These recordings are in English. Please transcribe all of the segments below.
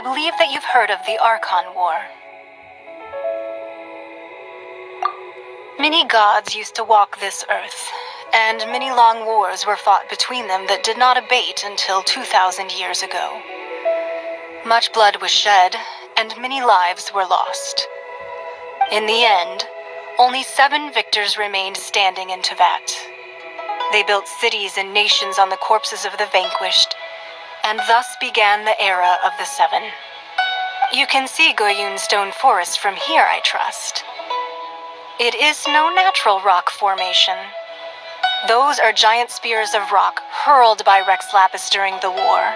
believe that you've heard of the Archon War. Many gods used to walk this earth, and many long wars were fought between them that did not abate until 2,000 years ago. Much blood was shed, and many lives were lost. In the end, only 7 victors remained standing in Teyvat. They built cities and nations on the corpses of the vanquished, and thus began the era of the 7. You can see Goyun Stone Forest from here, I trust. It is no natural rock formation. Those are giant spears of rock hurled by Rex Lapis during the war.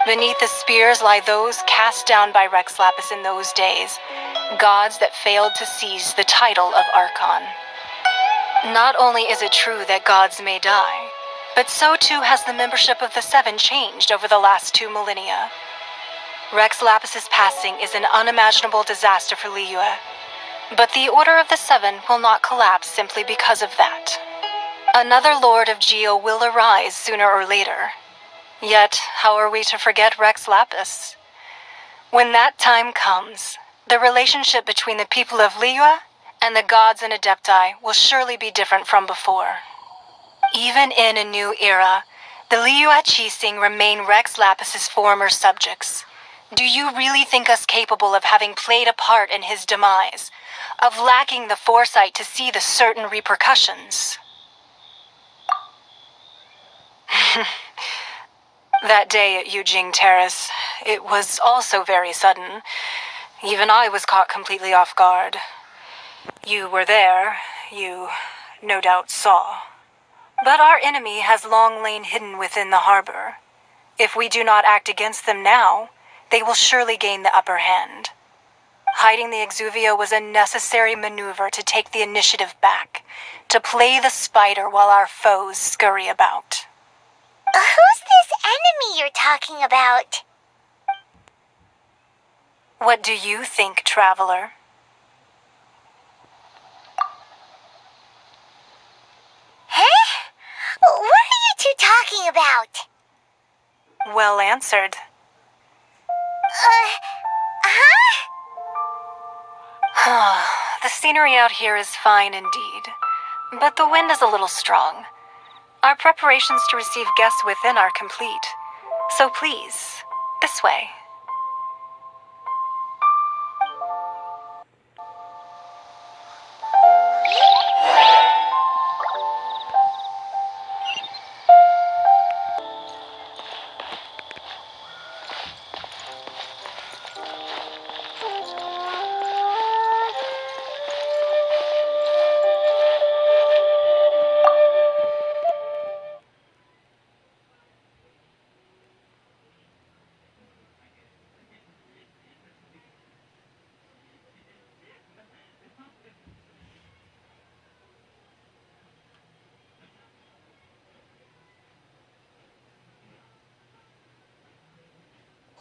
Beneath the spears lie those cast down by Rex Lapis in those days, gods that failed to seize the title of Archon. Not only is it true that gods may die, but so too has the membership of the 7 changed over the last 2 millennia. Rex Lapis's passing is an unimaginable disaster for Liyue, but the Order of the 7 will not collapse simply because of that. Another Lord of Geo will arise sooner or later. Yet, how are we to forget Rex Lapis? When that time comes, the relationship between the people of Liyue and the gods and Adepti will surely be different from before. Even in a new era, the Liyue Qixing remain Rex Lapis's former subjects. Do you really think us capable of having played a part in his demise, of lacking the foresight to see the certain repercussions? That day at Yujing Terrace, it was also very sudden. Even I was caught completely off guard. You were there, you no doubt saw. But our enemy has long lain hidden within the harbor. If we do not act against them now, they will surely gain the upper hand. Hiding the Exuvio was a necessary maneuver to take the initiative back, to play the spider while our foes scurry about. Who's this enemy you're talking about? What do you think, traveler? Huh? What are you two talking about? Well answered. The scenery out here is fine indeed, but the wind is a little strong. Our preparations to receive guests within are complete, so please, this way.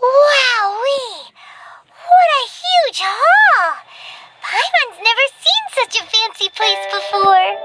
Wowee! What a huge hall! Paimon's never seen such a fancy place before.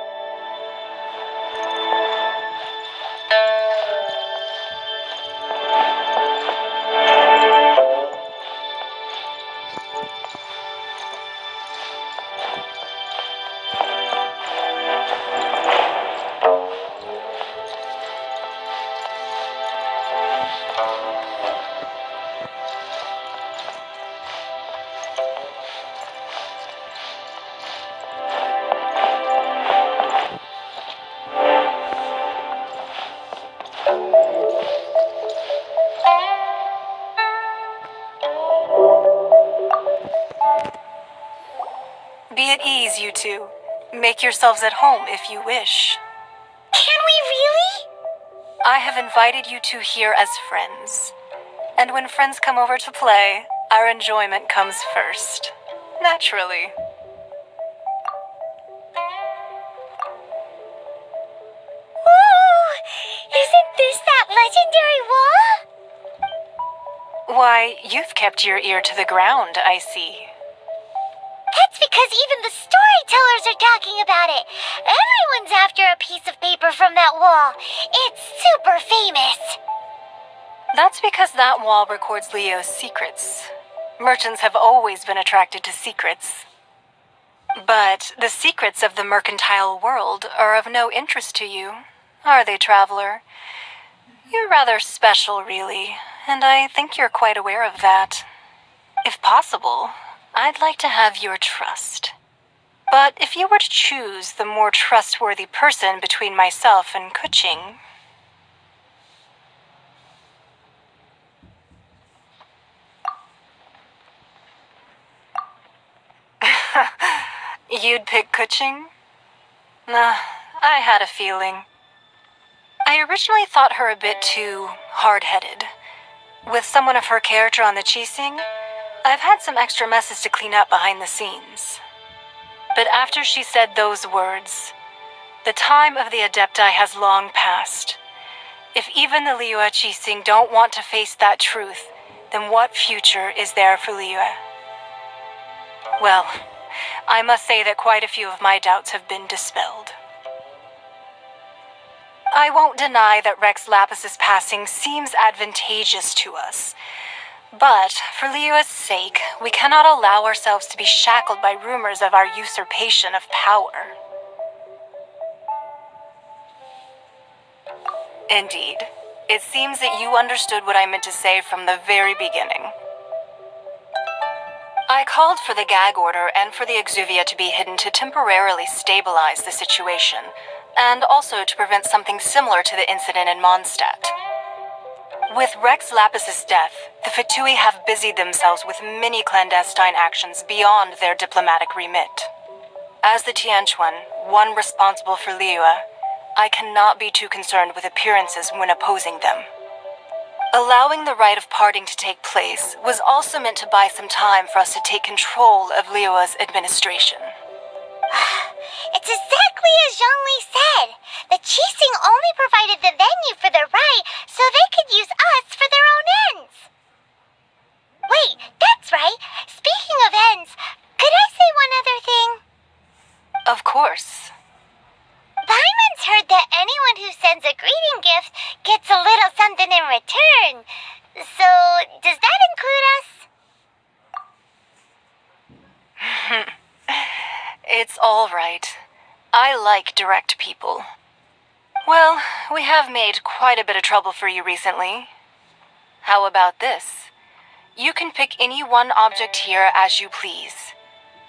Be at ease, you two. Make yourselves at home if you wish. Can we really? I have invited you two here as friends. And when friends come over to play, our enjoyment comes first. Naturally. Whoa! Isn't this that legendary wall? Why, you've kept your ear to the ground, I see. That's because even the storytellers are talking about it. Everyone's after a piece of paper from that wall. It's super famous. That's because that wall records Liyue's secrets. Merchants have always been attracted to secrets. But the secrets of the mercantile world are of no interest to you, are they, traveler? You're rather special, really, and I think you're quite aware of that. If possible, I'd like to have your trust. But if you were to choose the more trustworthy person between myself and Kuching... You'd pick Kuching? I had a feeling. I originally thought her a bit too hard-headed. With someone of her character on the Qixing, I've had some extra messes to clean up behind the scenes. But after she said those words, the time of the Adepti has long passed. If even the Liyue Qixing don't want to face that truth, then what future is there for Liyue? Well, I must say that quite a few of my doubts have been dispelled. I won't deny that Rex Lapis's passing seems advantageous to us. But, for Liyue's sake, we cannot allow ourselves to be shackled by rumors of our usurpation of power. Indeed. It seems that you understood what I meant to say from the very beginning. I called for the gag order and for the exuvia to be hidden to temporarily stabilize the situation, and also to prevent something similar to the incident in Mondstadt. With Rex Lapis's death, the Fatui have busied themselves with many clandestine actions beyond their diplomatic remit. As the Tianquan, one responsible for Liyue, I cannot be too concerned with appearances when opposing them. Allowing the rite of parting to take place was also meant to buy some time for us to take control of Liyue's administration. It's exactly as Zhongli said. The Qixing only provided the venue for the rite so they could use us for their own ends. Wait, that's right. Speaking of ends, could I say one other thing? Of course. Paimon's heard that anyone who sends a greeting gift gets a little something in return. So, does that include us? It's all right. I like direct people. Well, we have made quite a bit of trouble for you recently. How about this? You can pick any one object here as you please,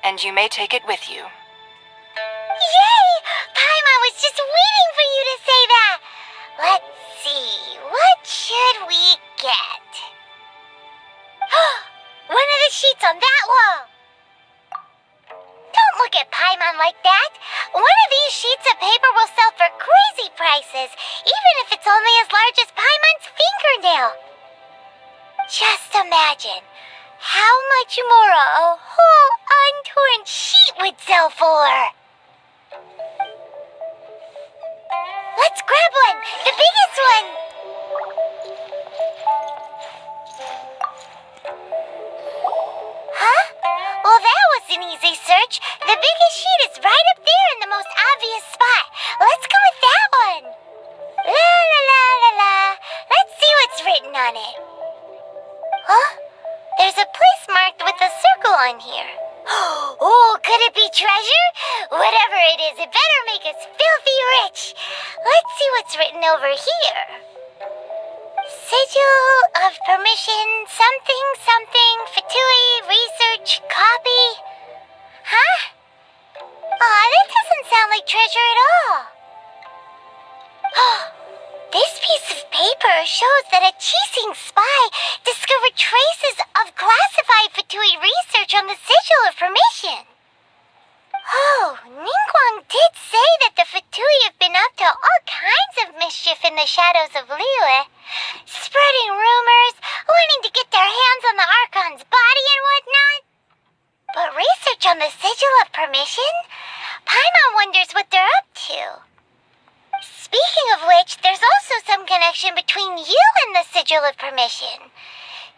and you may take it with you. Yay! Paimon was just waiting for you to say that. Let's see, what should we get? One of the sheets on that wall. Don't look at Paimon like that. One of these sheets of paper will sell for crazy prices, even if it's only as large as Paimon's fingernail. Just imagine how much more a whole untorn sheet would sell for. Let's grab one, the biggest one. Huh? Well, that was an easy search. The biggest sheet is right up there in the most obvious spot. Let's go with that one. La la la la la. Let's see what's written on it. Huh? There's a place marked with a circle on here. Oh, could it be treasure? Whatever it is, it better make us filthy rich. Let's see what's written over here. Sigil of permission, something, something, Fatui, research, copy. Huh? Aw, that doesn't sound like treasure at all. This piece of paper shows that a Qixing spy discovered traces of classified Fatui research on the Sigil of Permission. Oh, Ningguang did say that the Fatui have been up to all kinds of mischief in the shadows of Liyue, spreading rumors, wanting to get their hands on the Archon's body and whatnot. But research on the Sigil of Permission? Paimon wonders what they're up to. Speaking of which, there's also some connection between you and the Sigil of Permission.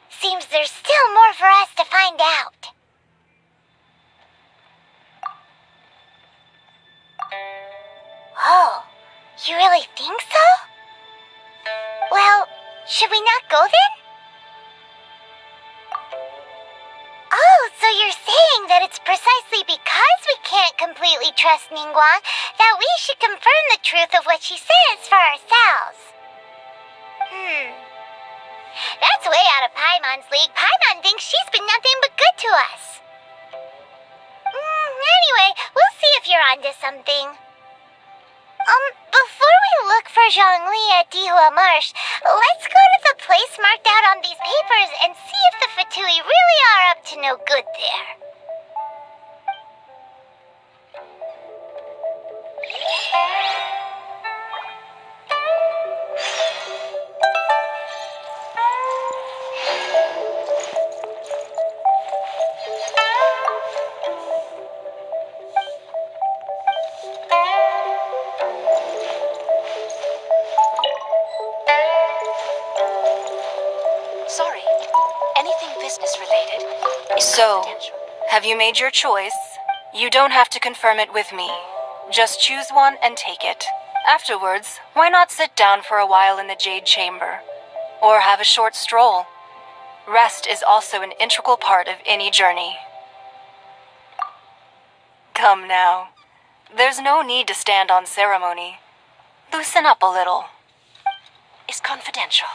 Seems there's still more for us to find out. Oh, you really think so? Well, Should we not go then? Oh, so you're saying that it's precisely because we can't completely trust Ningguang that we should confirm the truth of what she says for ourselves. That's way out of Paimon's league. Paimon thinks she's been nothing but good to us. Anyway, we'll see if you're onto something. Before we look for Zhongli at Dihua Marsh, let's go to the place marked out on these papers and see if the Fatui really are up to no good there. Sorry. Anything business related is So, confidential. have you made your choice? You don't have to confirm it with me. Just choose one and take it. Afterwards, why not sit down for a while in the Jade Chamber? Or have a short stroll? Rest is also an integral part of any journey. Come now. There's no need to stand on ceremony. Loosen up a little. Is confidential.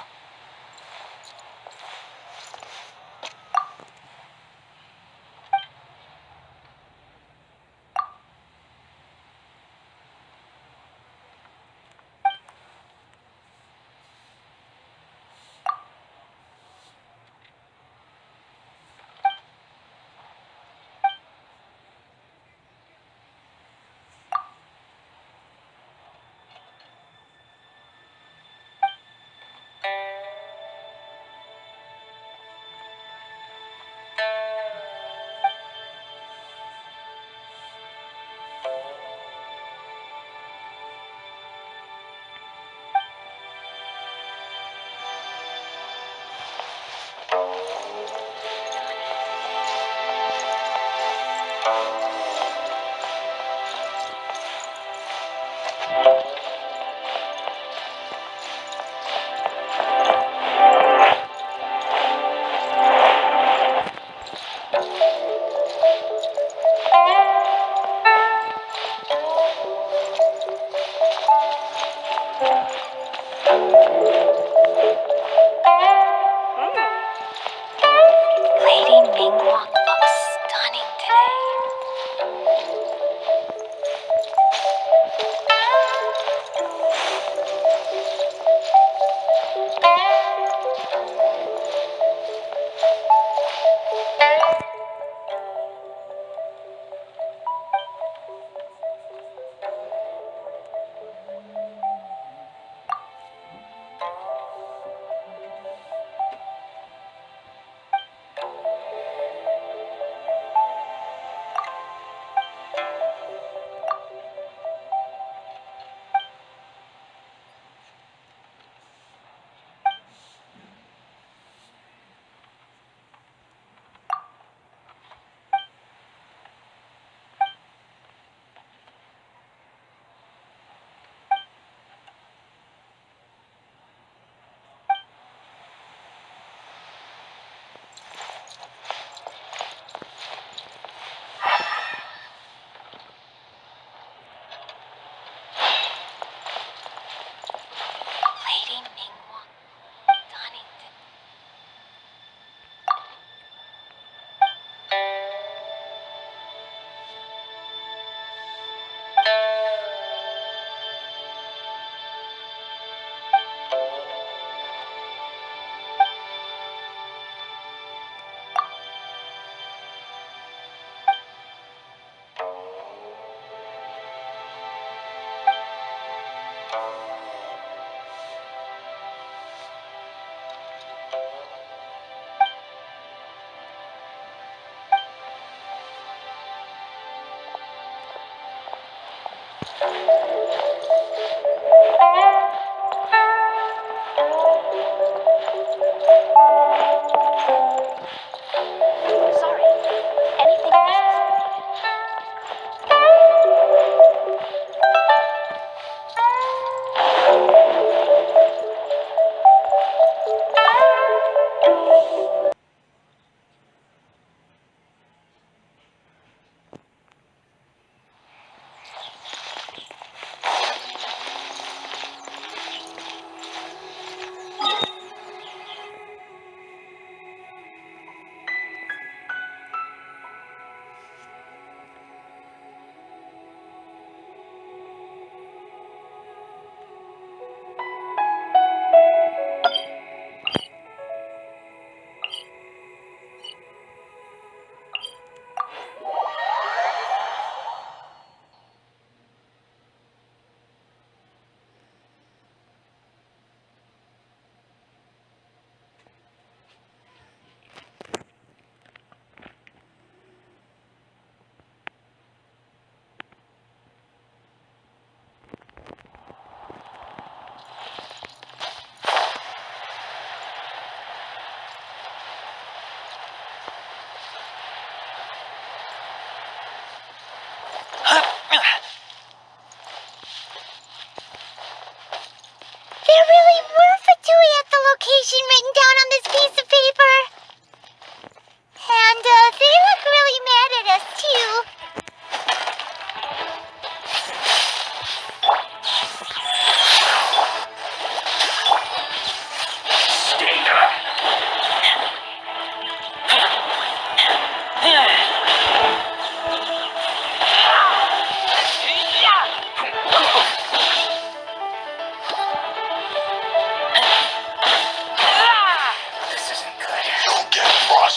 Boba,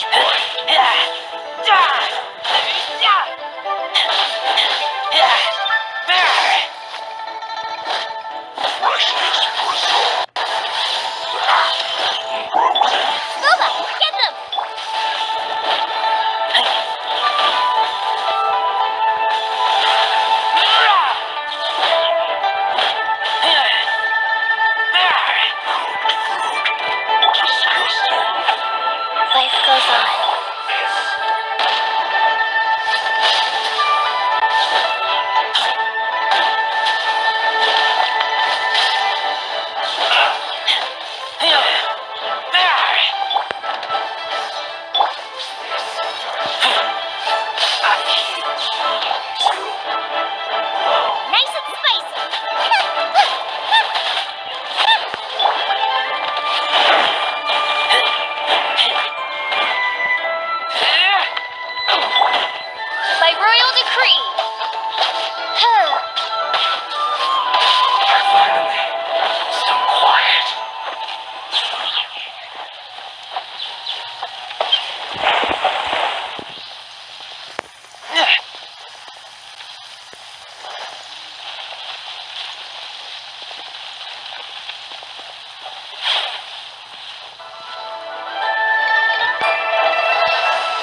get them! Life goes on. Nice and spicy! By royal decree! Some quiet.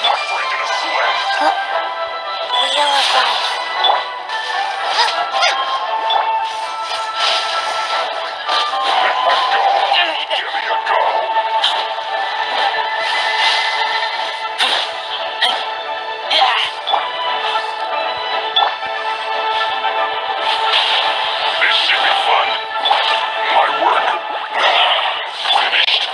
Not breaking a sweat. Wheel of life. Give me a go. This should be fun. My work finished.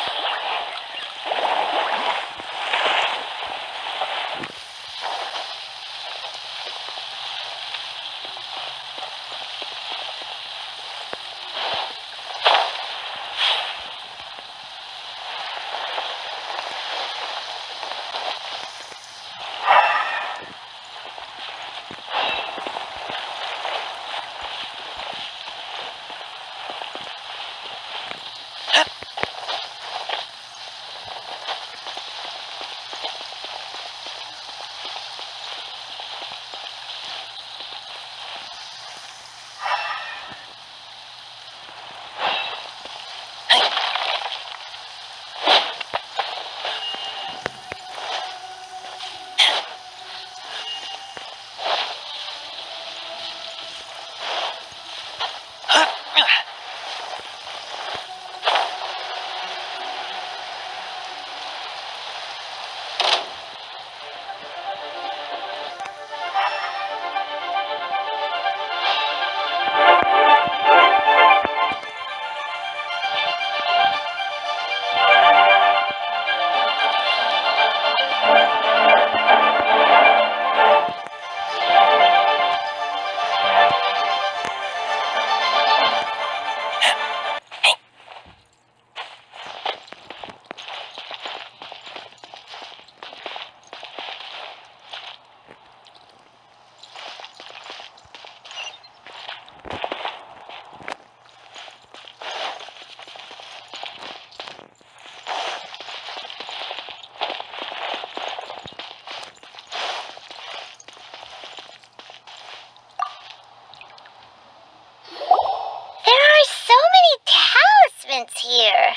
Here.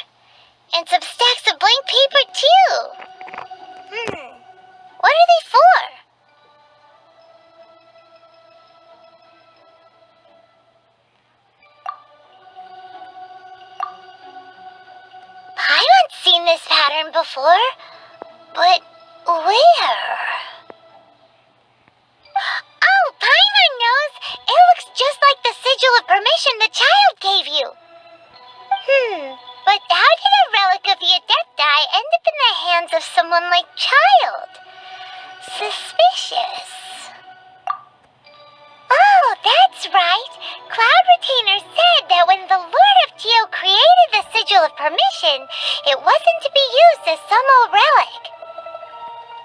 And some stacks of blank paper, too. What are they for? Paimon's seen this pattern before, but where? Oh, Paimon knows! It looks just like the sigil of permission the child gave you. But how did a relic of the Adepti end up in the hands of someone like Child? Suspicious. Oh, that's right. Cloud Retainer said that when the Lord of Geo created the Sigil of Permission, it wasn't to be used as some old relic.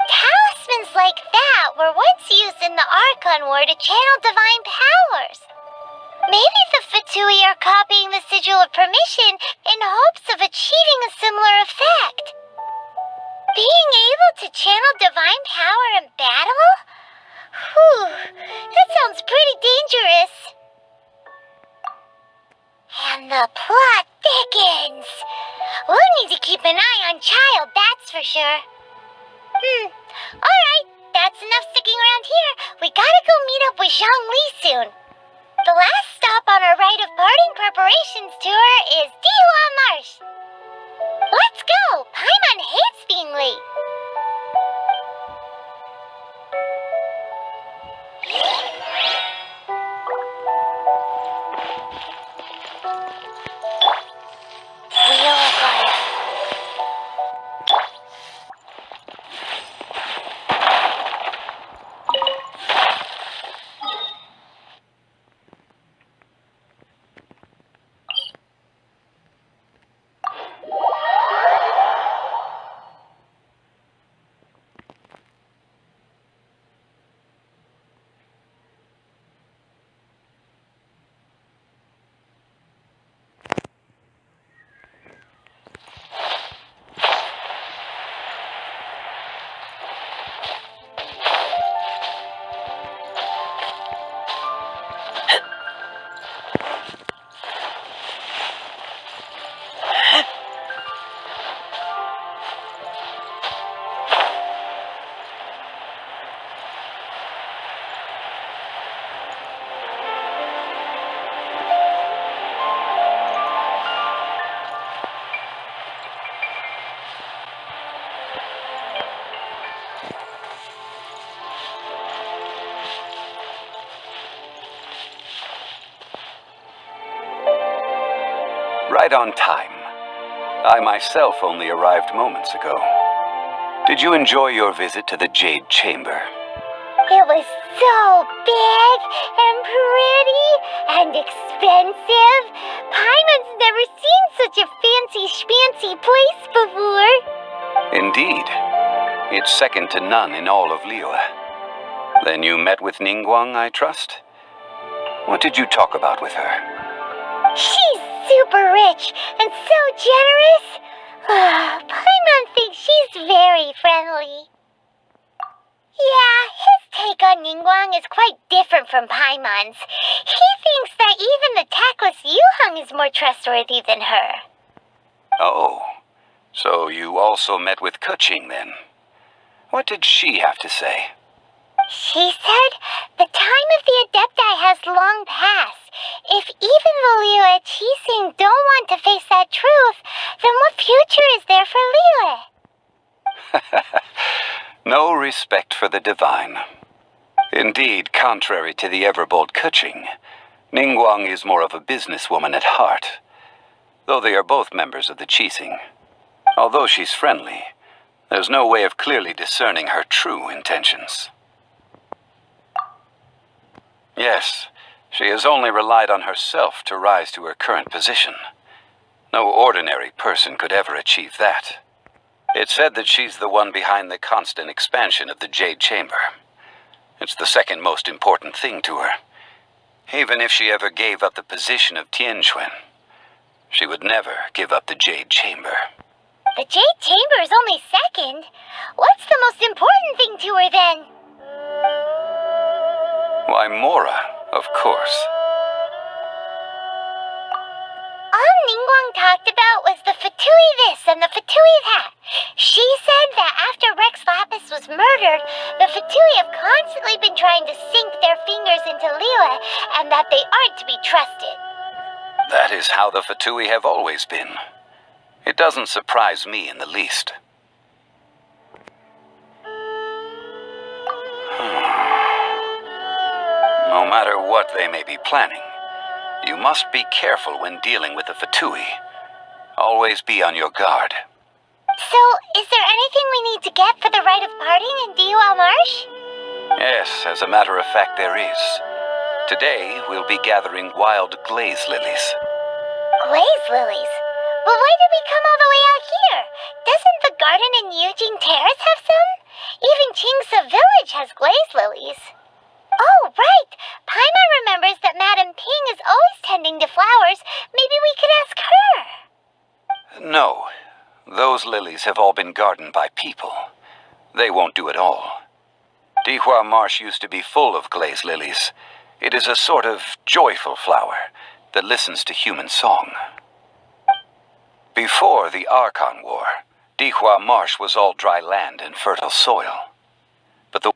Talismans like that were once used in the Archon War to channel divine powers. Maybe the Fatui are copying the Sigil of Permission in hopes of achieving a similar effect. Being able to channel divine power in battle? Whew, that sounds pretty dangerous. And the plot thickens. We'll need to keep an eye on Child, that's for sure. Alright, that's enough sticking around here. We gotta go meet up with Zhongli soon. The last stop on our rite of parting preparations tour is Dihua Marsh. Let's go! Paimon hates being late. Wheel of Life. Right on time. I myself only arrived moments ago. Did you enjoy your visit to the Jade Chamber? It was so big and pretty and expensive. Paimon's never seen such a fancy-schmancy place before. Indeed. It's second to none in all of Liyue. Then you met with Ningguang, I trust? What did you talk about with her? She's super rich and so generous. Paimon thinks she's very friendly. Yeah, his take on Ningguang is quite different from Paimon's. He thinks that even the tactless Yuheng is more trustworthy than her. Oh, so you also met with Keqing then? What did she have to say? She said the time of the Adepti has long passed. If even the Liyue Qixing don't want to face that truth, then what future is there for Liyue? No respect for the divine. Indeed, contrary to the ever-bold Keqing, Ningguang is more of a businesswoman at heart, though they are both members of the Qixing. Although she's friendly, there's no way of clearly discerning her true intentions. Yes, she has only relied on herself to rise to her current position. No ordinary person could ever achieve that. It's said that she's the one behind the constant expansion of the Jade Chamber. It's the second most important thing to her. Even if she ever gave up the position of Tianquan, she would never give up the Jade Chamber. The Jade Chamber is only second. What's the most important thing to her then? Why, Mora, of course. All Ningguang talked about was the Fatui this and the Fatui that. She said that after Rex Lapis was murdered, the Fatui have constantly been trying to sink their fingers into Liyue, and that they aren't to be trusted. That is how the Fatui have always been. It doesn't surprise me in the least. No matter what they may be planning, you must be careful when dealing with the Fatui. Always be on your guard. So, is there anything we need to get for the rite of parting in Dihua Marsh? Yes, as a matter of fact, there is. Today, we'll be gathering wild glaze lilies. Glaze lilies? But why did we come all the way out here? Doesn't the garden in Yujing Terrace have some? Even Qingse Village has glaze lilies. Oh, right! Paimon remembers that Madame Ping is always tending to flowers. Maybe we could ask her. No, those lilies have all been gardened by people. They won't do it all. Dihua Marsh used to be full of glaze lilies. It is a sort of joyful flower that listens to human song. Before the Archon War, Dihua Marsh was all dry land and fertile soil. But the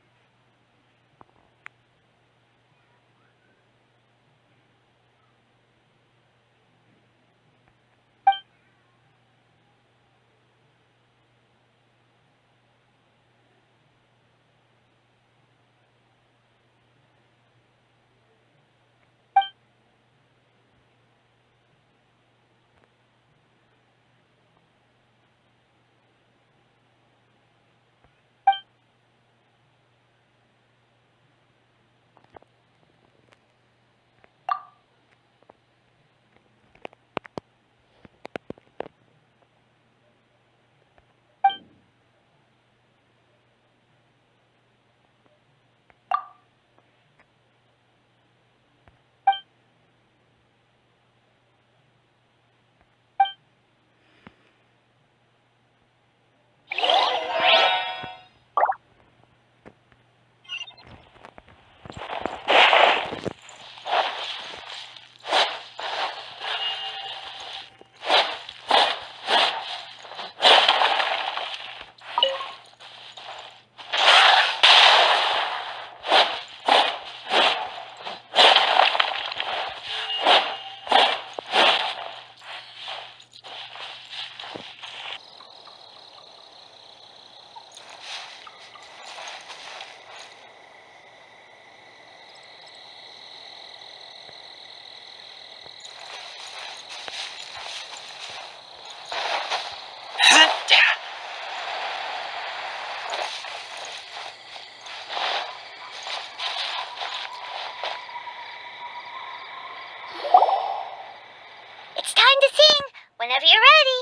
It's time to sing whenever you're ready.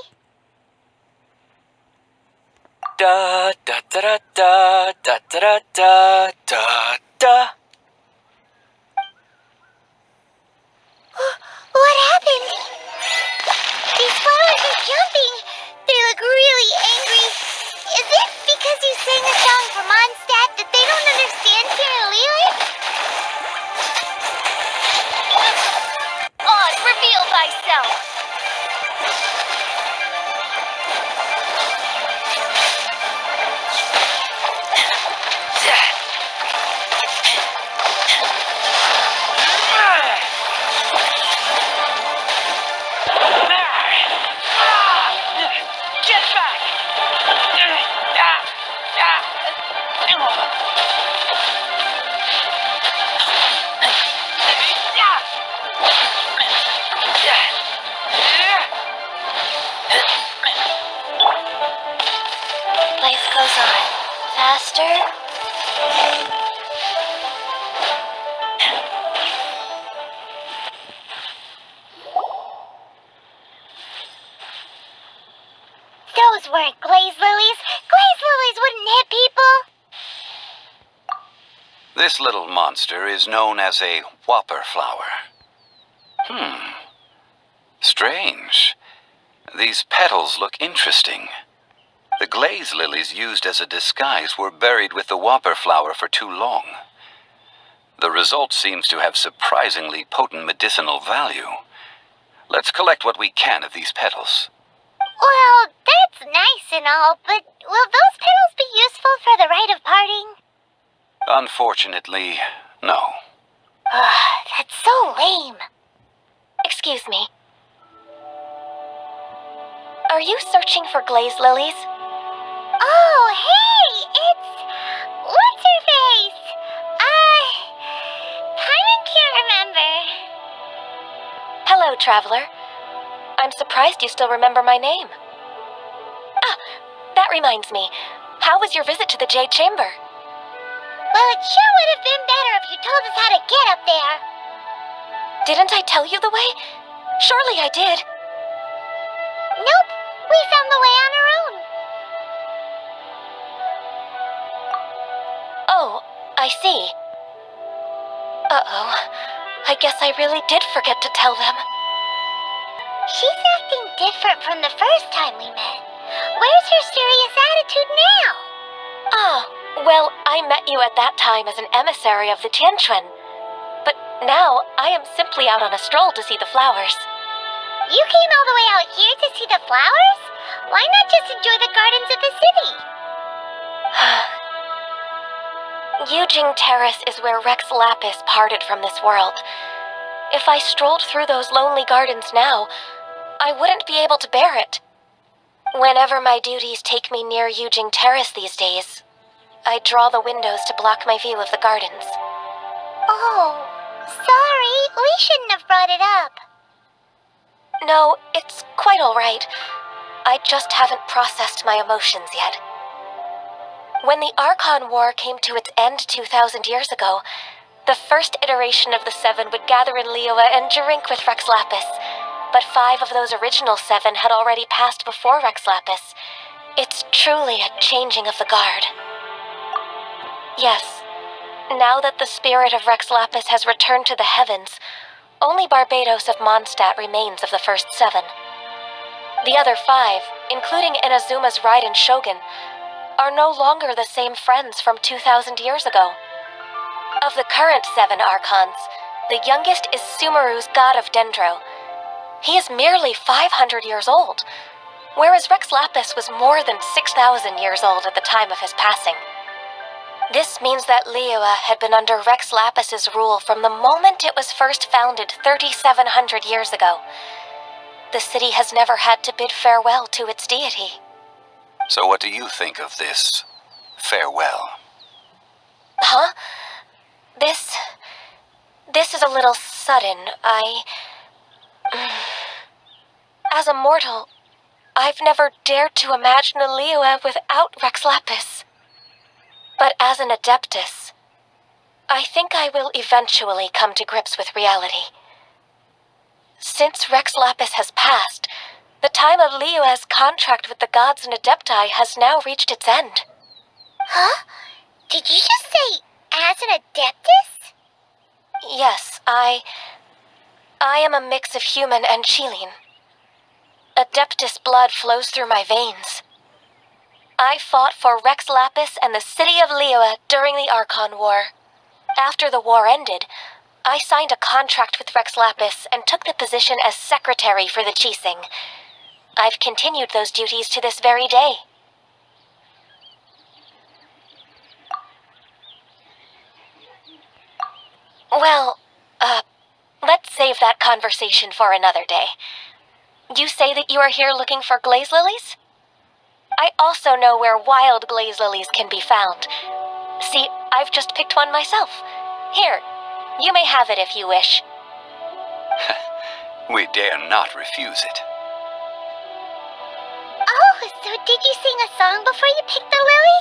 Da da da da da da da da da da. What happened? These flowers are jumping. They look really angry. Is it because you sang a song for Mondstadt that they don't understand here in Liyue? Oz, reveal thyself. Life goes on. Faster. Those weren't glaze lilies. Glaze lilies wouldn't hit people. This little monster is known as a whopper flower. Strange. These petals look interesting. The glaze lilies used as a disguise were buried with the whopper flower for too long. The result seems to have surprisingly potent medicinal value. Let's collect what we can of these petals. Well, that's nice and all, but will those petals be useful for the rite of parting? Unfortunately, no. That's so lame. Excuse me. Are you searching for glaze lilies? Oh, hey, it's... what's her face? Kinda can't remember. Hello, traveler. I'm surprised you still remember my name. Ah, that reminds me. How was your visit to the Jade Chamber? Well, it sure would have been better if you told us how to get up there. Didn't I tell you the way? Surely I did. Nope, we found the way on our own. Oh, I see. Uh-oh. I guess I really did forget to tell them. She's acting different from the first time we met. Where's her serious attitude now? Ah, Well, I met you at that time as an emissary of the Tianquan. But now, I am simply out on a stroll to see the flowers. You came all the way out here to see the flowers? Why not just enjoy the gardens of the city? Yujing Terrace is where Rex Lapis parted from this world. If I strolled through those lonely gardens now, I wouldn't be able to bear it. Whenever my duties take me near Yujing Terrace these days, I draw the windows to block my view of the gardens. Oh, sorry. We shouldn't have brought it up. No, it's quite all right. I just haven't processed my emotions yet. When the Archon War came to its end 2,000 years ago, the first iteration of the Seven would gather in Liyue and drink with Rex Lapis. But 5 of those original 7 had already passed before Rex Lapis. It's truly a changing of the guard. Yes, now that the spirit of Rex Lapis has returned to the heavens, only Barbados of Mondstadt remains of the first 7. The other 5, including Inazuma's Raiden Shogun, are no longer the same friends from 2,000 years ago. Of the current 7 Archons, the youngest is Sumeru's god of Dendro. He is merely 500 years old, whereas Rex Lapis was more than 6,000 years old at the time of his passing. This means that Liyue had been under Rex Lapis's rule from the moment it was first founded 3,700 years ago. The city has never had to bid farewell to its deity. So what do you think of this farewell? Huh? This is a little sudden. As a mortal, I've never dared to imagine a Liyue without Rex Lapis. But as an Adeptus, I think I will eventually come to grips with reality. Since Rex Lapis has passed, the time of Liyue's contract with the gods and Adepti has now reached its end. Huh? Did you just say, as an Adeptus? Yes, I am a mix of human and Chilean. Adeptus blood flows through my veins. I fought for Rex Lapis and the city of Liyue during the Archon War. After the war ended, I signed a contract with Rex Lapis and took the position as secretary for the Qixing. I've continued those duties to this very day. Well, let's save that conversation for another day. You say that you are here looking for glaze lilies? I also know where wild glaze lilies can be found. See, I've just picked one myself. Here, you may have it if you wish. We dare not refuse it. Oh, so did you sing a song before you picked the lily?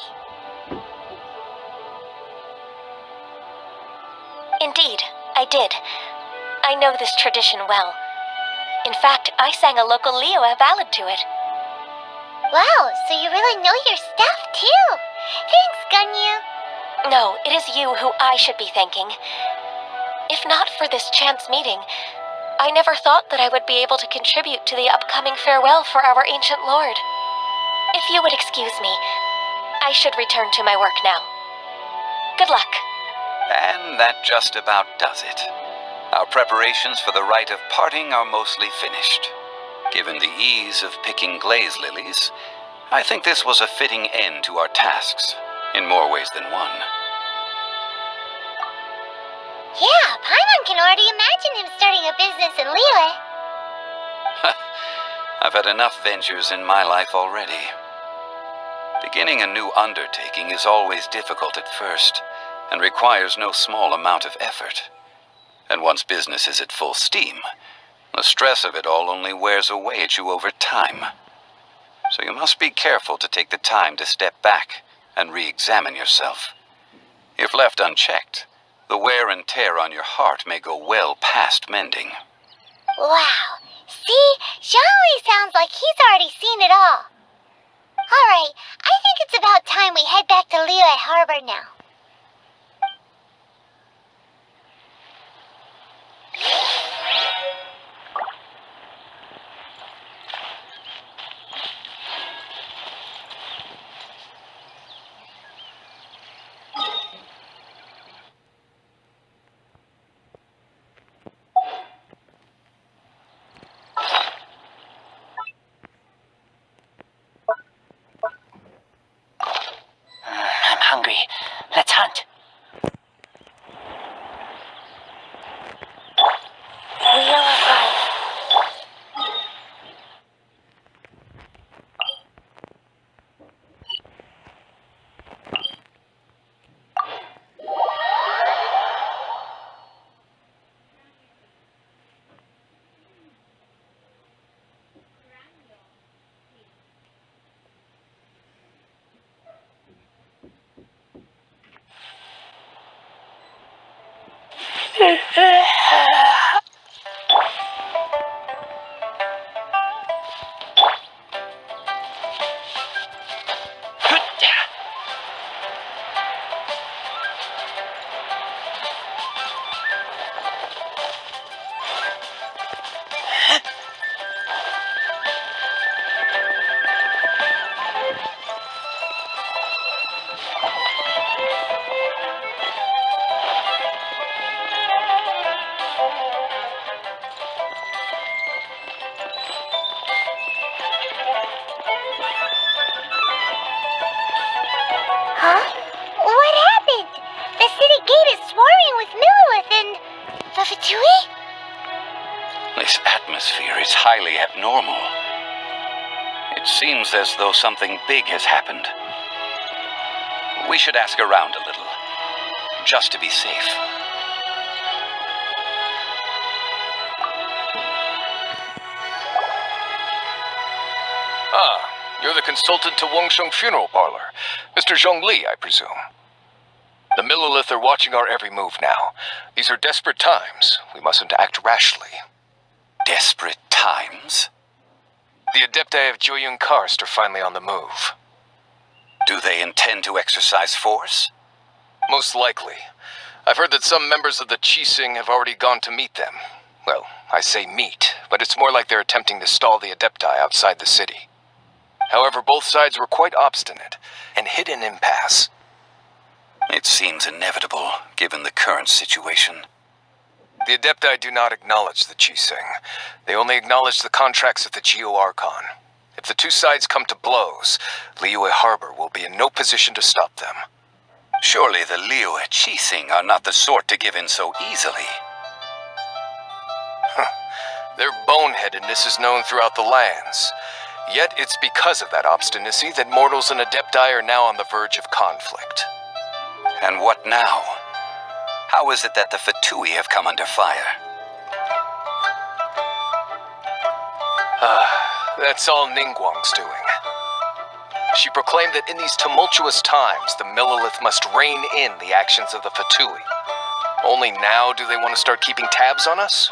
Indeed, I did. I know this tradition well. In fact, I sang a local Liyue ballad to it. Wow, so you really know your stuff, too. Thanks, Gunyu. No, it is you who I should be thanking. If not for this chance meeting, I never thought that I would be able to contribute to the upcoming farewell for our ancient lord. If you would excuse me, I should return to my work now. Good luck. And that just about does it. Our preparations for the rite of parting are mostly finished. Given the ease of picking glaze lilies, I think this was a fitting end to our tasks, in more ways than one. Yeah, Paimon can already imagine him starting a business in Liyue. I've had enough ventures in my life already. Beginning a new undertaking is always difficult at first, and requires no small amount of effort. And once business is at full steam, the stress of it all only wears away at you over time. So you must be careful to take the time to step back and re-examine yourself. If left unchecked, the wear and tear on your heart may go well past mending. Wow. See? Xiangli sounds like he's already seen it all. Alright, I think it's about time we head back to Liyue Harbor now. hungry. Let's hunt. Wheel of Life. Huh? What happened? The city gate is swarming with Millilith and... the Fatui? This atmosphere is highly abnormal. It seems as though something big has happened. We should ask around a little, just to be safe. Ah, you're the consultant to Wangsheng Funeral Parlor. Mr. Zhongli, I presume. The Millilith are watching our every move now. These are desperate times. We mustn't act rashly. Desperate times? The Adepti of Joyun Karst are finally on the move. Do they intend to exercise force? Most likely. I've heard that some members of the Qixing have already gone to meet them. Well, I say meet, but it's more like they're attempting to stall the Adepti outside the city. However, both sides were quite obstinate and hit an impasse. It seems inevitable, given the current situation. The Adepti do not acknowledge the Qixing. They only acknowledge the contracts of the Geo-Archon. If the two sides come to blows, Liyue Harbor will be in no position to stop them. Surely the Liyue Qixing are not the sort to give in so easily. Their boneheadedness is known throughout the lands. Yet it's because of that obstinacy that mortals and Adepti are now on the verge of conflict. And what now? How is it that the Fatui have come under fire? That's all Ningguang's doing. She proclaimed that in these tumultuous times, the Millilith must rein in the actions of the Fatui. Only now do they want to start keeping tabs on us?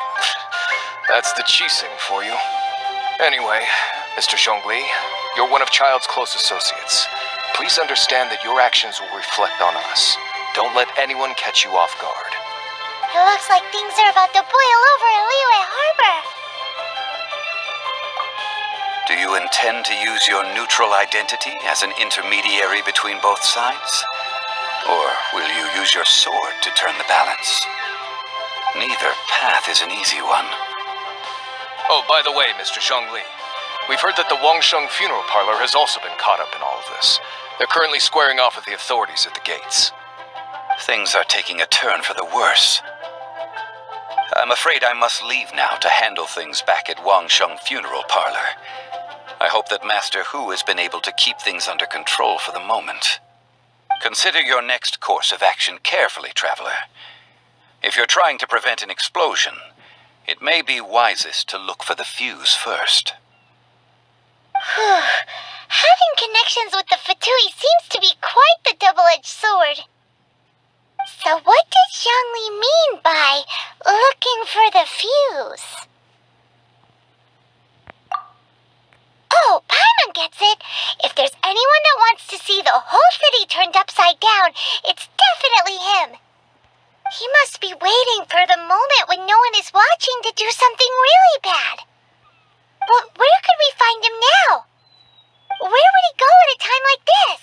That's the Qixing for you. Anyway, Mr. Zhongli, you're one of Child's close associates. Please understand that your actions will reflect on us. Don't let anyone catch you off guard. It looks like things are about to boil over in Liyue Harbor. Do you intend to use your neutral identity as an intermediary between both sides? Or will you use your sword to turn the balance? Neither path is an easy one. Oh, by the way, Mr. Zhongli, we've heard that the Wangsheng Funeral Parlor has also been caught up in all of this. They're currently squaring off with the authorities at the gates. Things are taking a turn for the worse. I'm afraid I must leave now to handle things back at Wangsheng Funeral Parlor. I hope that Master Hu has been able to keep things under control for the moment. Consider your next course of action carefully, traveler. If you're trying to prevent an explosion, it may be wisest to look for the fuse first. Having connections with the Fatui seems to be quite the double-edged sword. So what does Zhongli mean by looking for the fuse? Oh, Paimon gets it. If there's anyone that wants to see the whole city turned upside down, it's definitely him. He must be waiting for the moment when no one is watching to do something really bad. But where could we find him now? Where would he go at a time like this?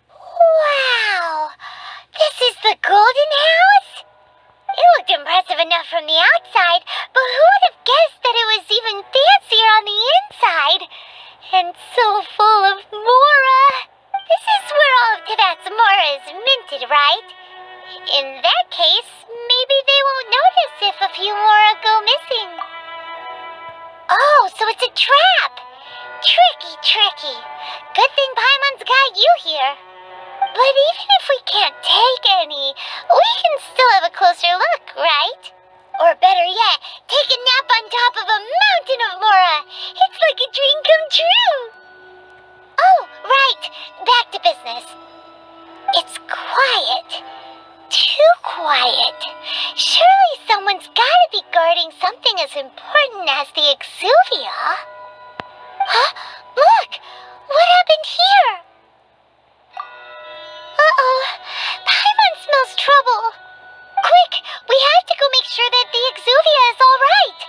Wow! This is the Golden House? It looked impressive enough from the outside, but who would have guessed that it was even fancier on the inside? And so full of Mora. This is where all of Tibet's Mora is minted, right? In that case, maybe they won't notice if a few Mora go missing. Oh, so it's a trap! Tricky. Good thing Paimon's got you here. But even if we can't take any, we can still have a closer look, right? Or better yet, take a nap on top of a mountain of Mora. It's like a dream come true. Oh, right. Back to business. It's quiet. Too quiet. Surely someone's gotta be guarding something as important as the Exuvia. Huh? Look! What happened here? Uh-oh. Paimon smells trouble. Quick! We have to go make sure that the Exuvia is all right.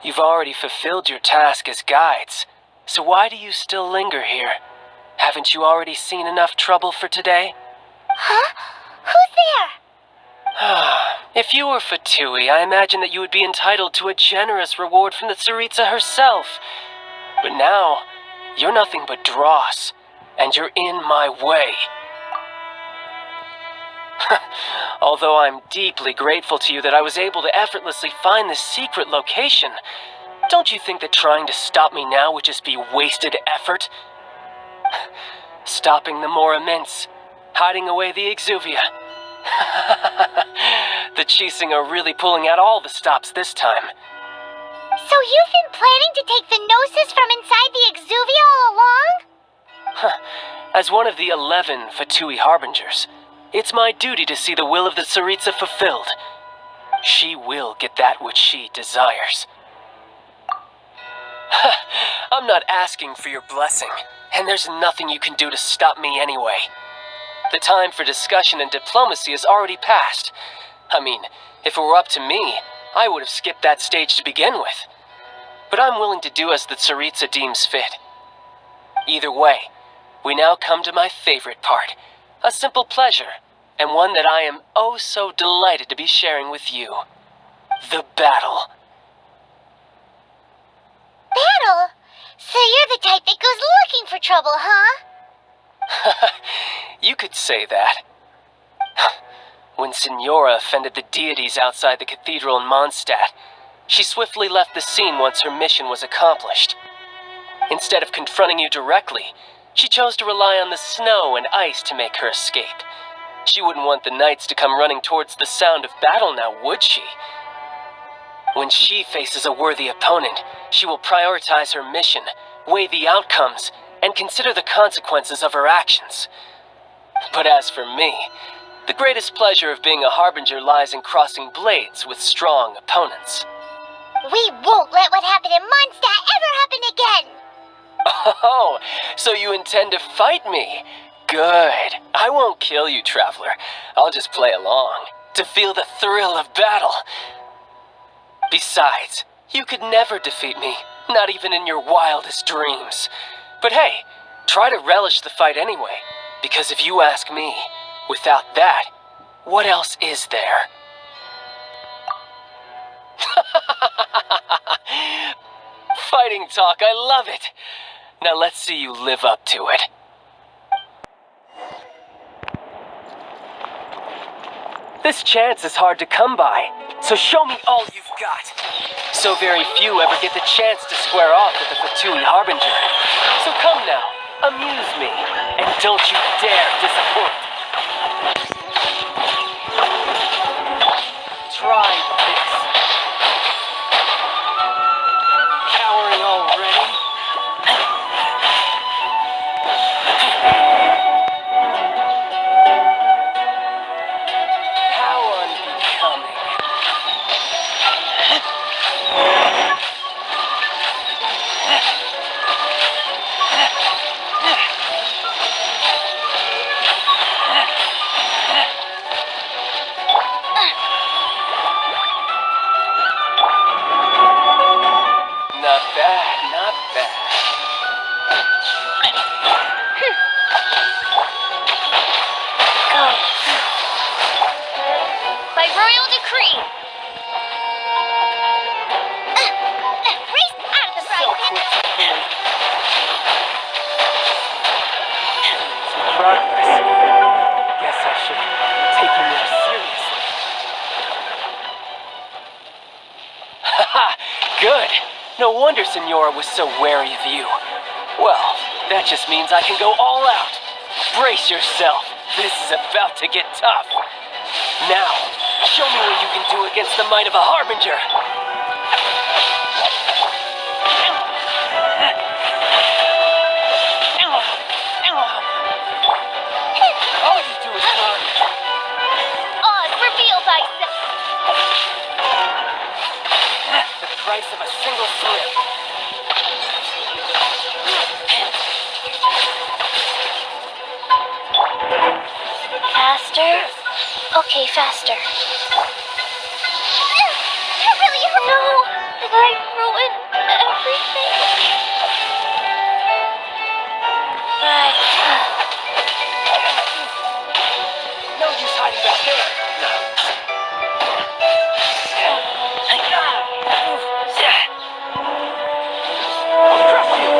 You've already fulfilled your task as guides, so why do you still linger here? Haven't you already seen enough trouble for today? Huh? Who's there? If you were Fatui, I imagine that you would be entitled to a generous reward from the Tsaritsa herself. But now, you're nothing but dross, and you're in my way. Although I'm deeply grateful to you that I was able to effortlessly find this secret location, don't you think that trying to stop me now would just be wasted effort? Stopping the Mora Mints, hiding away the Exuvia. The Chising are really pulling out all the stops this time. So you've been planning to take the Gnosis from inside the Exuvia all along? As one of the 11 Fatui Harbingers, it's my duty to see the will of the Tsaritsa fulfilled. She will get that which she desires. I'm not asking for your blessing, and there's nothing you can do to stop me anyway. The time for discussion and diplomacy has already passed. I mean, if it were up to me, I would have skipped that stage to begin with. But I'm willing to do as the Tsaritsa deems fit. Either way, we now come to my favorite part. A simple pleasure, and one that I am oh so delighted to be sharing with you. The battle. Battle? So you're the type that goes looking for trouble, huh? You could say that. When Signora offended the deities outside the cathedral in Mondstadt, she swiftly left the scene once her mission was accomplished. Instead of confronting you directly, She chose to rely on the snow and ice to make her escape. She wouldn't want the knights to come running towards the sound of battle now, would she? When she faces a worthy opponent, she will prioritize her mission, weigh the outcomes, and consider the consequences of her actions. But as for me, the greatest pleasure of being a harbinger lies in crossing blades with strong opponents. We won't let what happened in Mondstadt ever happen again! Oh, so you intend to fight me? Good. I won't kill you, Traveler. I'll just play along, to feel the thrill of battle. Besides, you could never defeat me, not even in your wildest dreams. But hey, try to relish the fight anyway, because if you ask me, without that, what else is there? Fighting talk, I love it. Now let's see you live up to it. This chance is hard to come by, so show me all you've got. So very few ever get the chance to square off with the Fatui Harbinger. So come now, amuse me, and don't you dare disappoint. Try this. Cowering already? How unbecoming. Not bad, not bad. Go. By royal decree. Race out of the frying pan. Progress. Guess I should take you more seriously. Haha, good. No wonder Senora was so wary of you. Well, that just means I can go all out. Brace yourself. This is about to get tough. Now, show me what you can do against the might of a Harbinger. All you do is run. Oz, reveal thyself. The price of a single slip. Faster? Okay, faster. That really hurt. No, I ruined everything. Right. No use hiding back there. I'll crush you.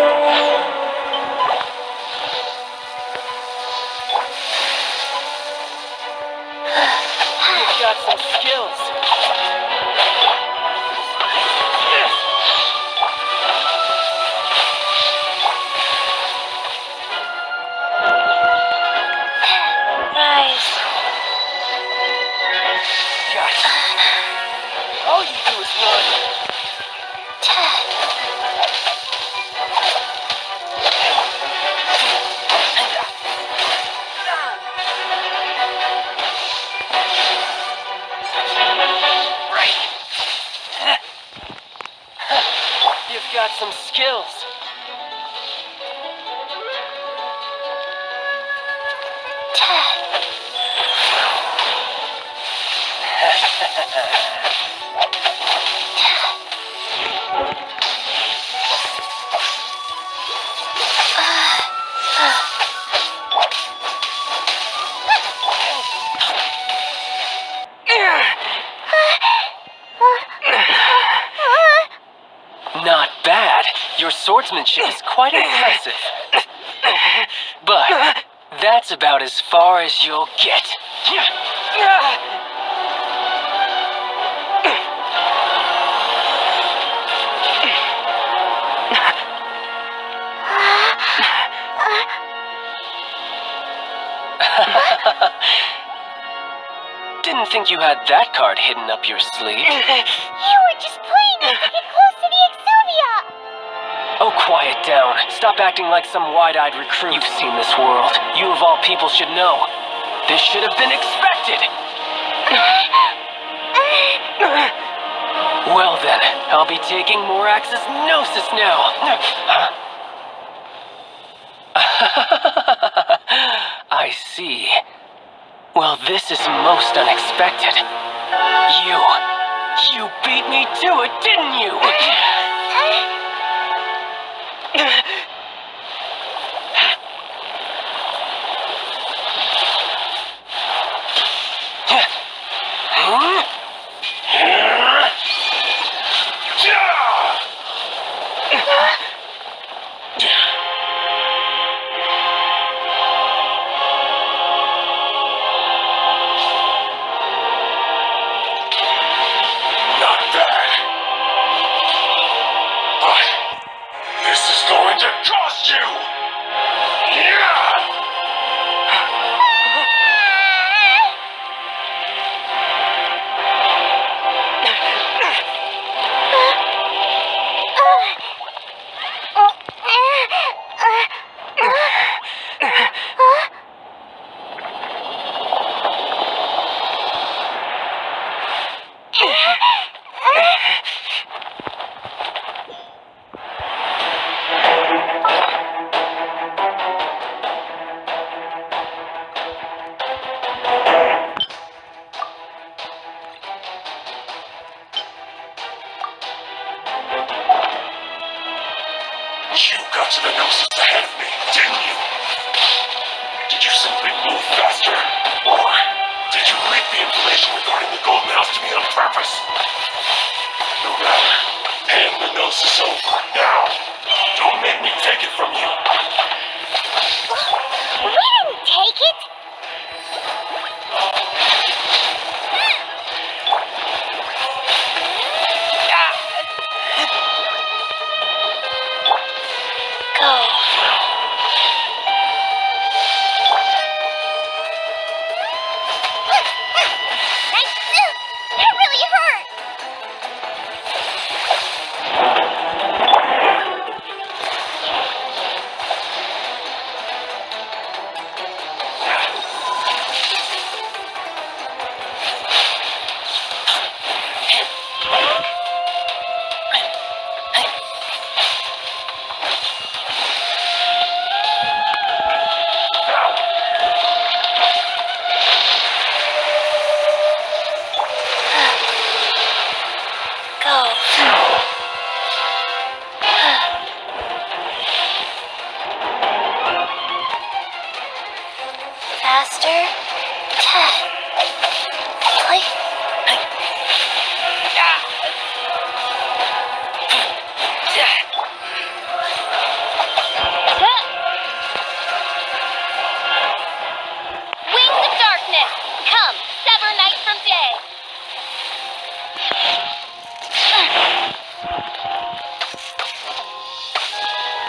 You've got some skills. Rise. Gotcha. All you do is run. Right. You've got some skills. Not bad. Your swordsmanship is quite impressive. But that's about as far as you'll get. Didn't think you had that card hidden up your sleeve. You were just playing us to get close to the Exuvia! Oh, quiet down. Stop acting like some wide-eyed recruit. You've seen this world. You of all people should know. This should have been expected! Well then, I'll be taking Morax's Gnosis now. I see. Well, this is most unexpected. You beat me to it, didn't you? Not bad. But this is going to cost you! Yeah! You got to the Gnosis ahead of me, didn't you? Did you simply move faster? Or did you leak the information regarding the Golden House to me on purpose? No matter. Hand the Gnosis over, now! Don't make me take it from you! We didn't take it! Go. That really hurt! Go. Faster. Really? Wings of darkness! Come, sever night from day!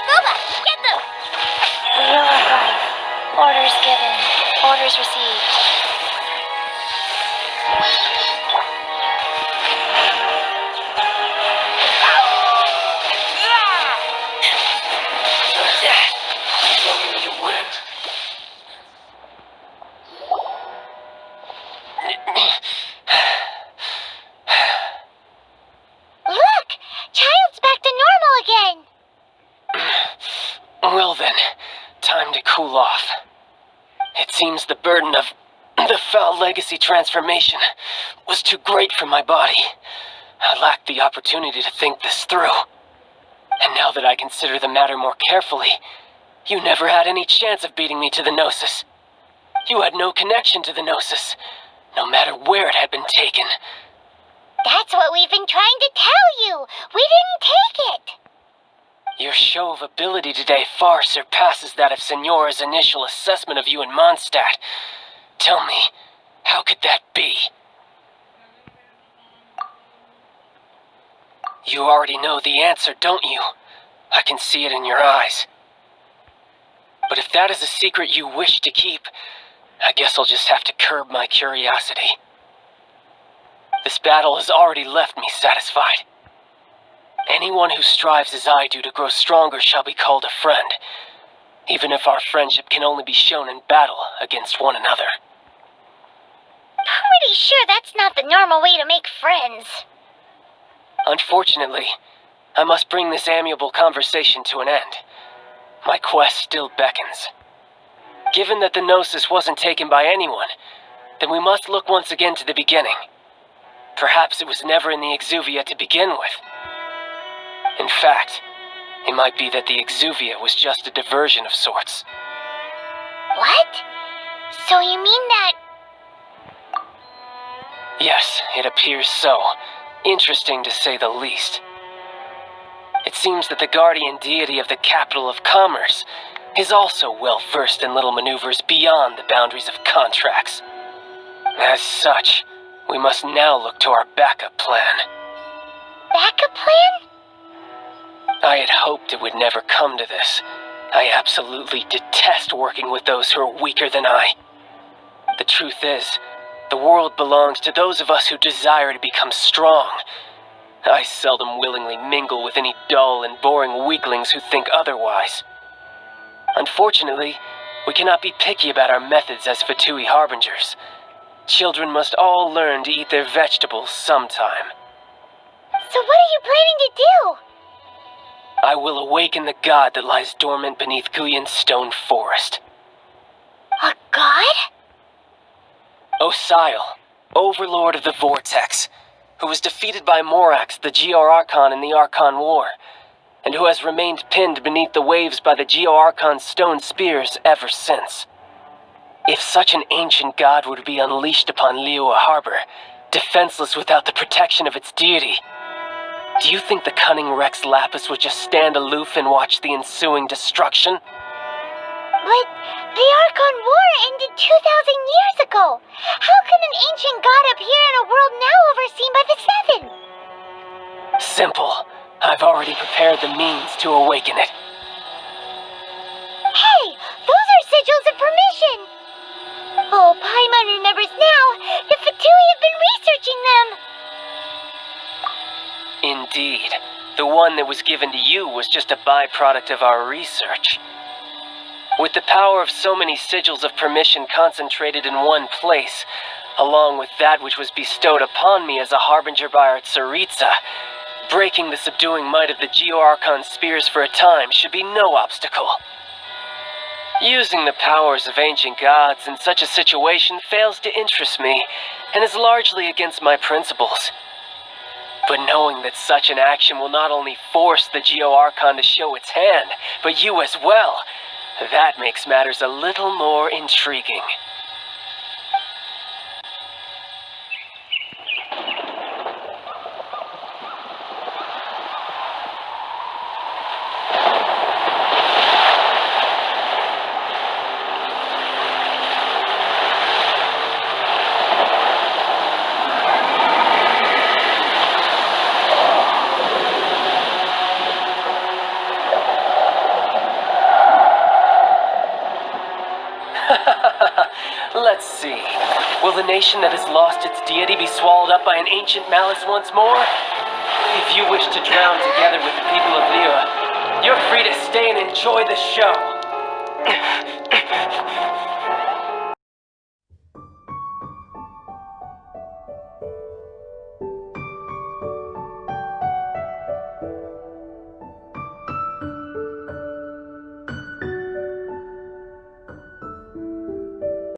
Boba, get them! Wheel of life. Orders given. Orders received. You went. Look! Child's back to normal again! Well then, time to cool off. It seems the burden of the foul legacy transformation was too great for my body. I lacked the opportunity to think this through. And now that I consider the matter more carefully, you never had any chance of beating me to the Gnosis. You had no connection to the Gnosis, no matter where it had been taken. That's what we've been trying to tell you! We didn't take it! Your show of ability today far surpasses that of Signora's initial assessment of you in Mondstadt. Tell me, how could that be? You already know the answer, don't you? I can see it in your eyes. But if that is a secret you wish to keep, I guess I'll just have to curb my curiosity. This battle has already left me satisfied. Anyone who strives as I do to grow stronger shall be called a friend, even if our friendship can only be shown in battle against one another. Pretty sure that's not the normal way to make friends. Unfortunately, I must bring this amiable conversation to an end. My quest still beckons. Given that the Gnosis wasn't taken by anyone, then we must look once again to the beginning. Perhaps it was never in the Exuvia to begin with. In fact, it might be that the Exuvia was just a diversion of sorts. What? So you mean that... Yes, it appears so. Interesting to say the least. It seems that the guardian deity of the capital of commerce is also well versed in little maneuvers beyond the boundaries of contracts. As such, we must now look to our backup plan. backup plan? I had hoped it would never come to this. I absolutely detest working with those who are weaker than I. The truth is, the world belongs to those of us who desire to become strong. I seldom willingly mingle with any dull and boring weaklings who think otherwise. Unfortunately, we cannot be picky about our methods as Fatui harbingers. Children must all learn to eat their vegetables sometime. So what are you planning to do? I will awaken the god that lies dormant beneath Guyon's stone forest. A god? Osile, overlord of the Vortex, who was defeated by Morax, the Geo-Archon in the Archon War, and who has remained pinned beneath the waves by the Geo-Archon's stone spears ever since. If such an ancient god were to be unleashed upon Liyue Harbor, defenseless without the protection of its deity, do you think the cunning Rex Lapis would just stand aloof and watch the ensuing destruction? But the Archon War ended 2,000 years ago. How can an ancient god appear in a world now overseen by the Seven? Simple. I've already prepared the means to awaken it. Hey, those are sigils of permission. Oh, Paimon remembers now. The Fatui have been researching them. Indeed. The one that was given to you was just a byproduct of our research. With the power of so many sigils of permission concentrated in one place, along with that which was bestowed upon me as a harbinger by our Tsaritsa, breaking the subduing might of the Geo-Archon spears for a time should be no obstacle. Using the powers of ancient gods in such a situation fails to interest me, and is largely against my principles. But knowing that such an action will not only force the Geo-Archon to show its hand, but you as well, that makes matters a little more intriguing. Let's see. Will the nation that has lost its deity be swallowed up by an ancient malice once more? If you wish to drown together with the people of Liyue, you're free to stay and enjoy the show.